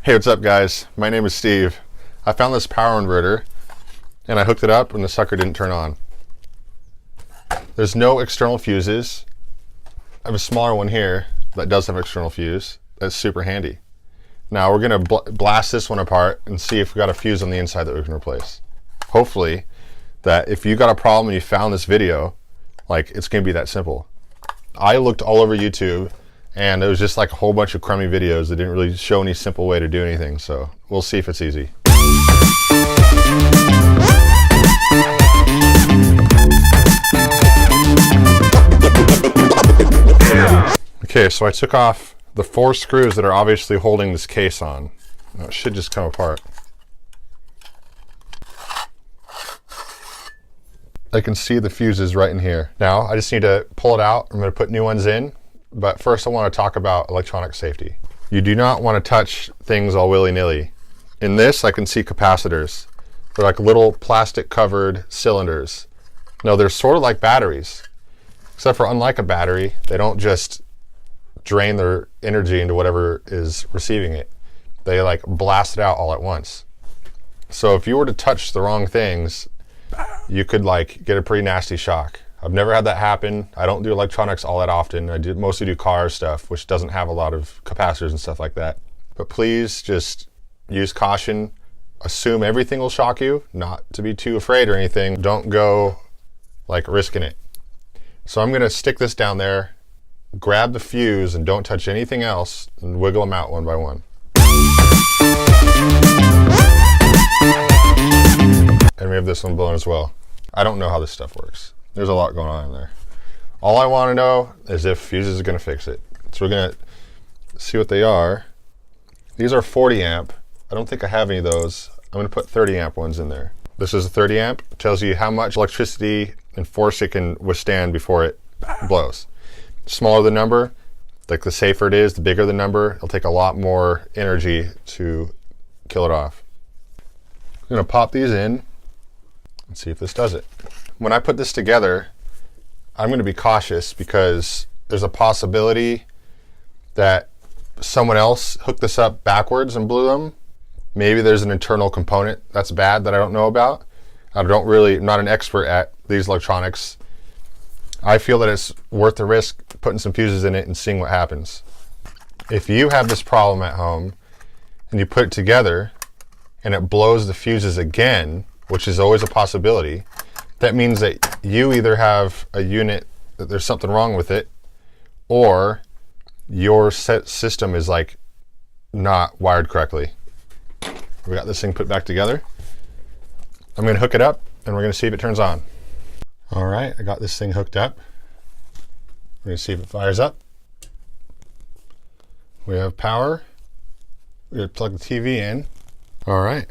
Hey, what's up guys? My name is Steve. I found this power inverter and I hooked it up and the sucker didn't turn on. There's no external fuses. I have a smaller one here that does have external fuse. That's super handy. Now we're gonna blast this one apart and see if we got a fuse on the inside that we can replace. Hopefully that if you got a problem and you found this video, like, it's gonna be that simple. I looked all over YouTube and it was just like a whole bunch of crummy videos that didn't really show any simple way to do anything. So we'll see if it's easy. Okay, so I took off the 4 screws that are obviously holding this case on. Now it should just come apart. I can see the fuses right in here. Now I just need to pull it out. I'm going to put new ones in. But first I want to talk about electronic safety. You do not want to touch things all willy-nilly. In this I can see capacitors. They're like little plastic covered cylinders. No, they're sort of like batteries. Except for unlike a battery, they don't just drain their energy into whatever is receiving it. They like blast it out all at once. So if you were to touch the wrong things, you could like get a pretty nasty shock. I've never had that happen. I don't do electronics all that often. I mostly do car stuff, which doesn't have a lot of capacitors and stuff like that. But please just use caution. Assume everything will shock you, not to be too afraid or anything. Don't go like risking it. So I'm gonna stick this down there, grab the fuse and don't touch anything else and wiggle them out one by one. And we have this one blown as well. I don't know how this stuff works. There's a lot going on in there. All I want to know is if fuses are going to fix it. So we're going to see what they are. These are 40 amp. I don't think I have any of those. I'm going to put 30 amp ones in there. This is a 30 amp. It tells you how much electricity and force it can withstand before it blows. The smaller the number, like the safer it is, the bigger the number, it'll take a lot more energy to kill it off. I'm going to pop these in and see if this does it. When I put this together, I'm going to be cautious because there's a possibility that someone else hooked this up backwards and blew them. Maybe there's an internal component that's bad that I don't know about. I'm not an expert at these electronics. I feel that it's worth the risk putting some fuses in it and seeing what happens. If you have this problem at home and you put it together and it blows the fuses again, which is always a possibility, that means that you either have a unit that there's something wrong with it, or your system is like not wired correctly. We got this thing put back together. I'm going to hook it up and we're going to see if it turns on. All right, I got this thing hooked up. We're going to see if it fires up. We have power. We're going to plug the TV in. All right.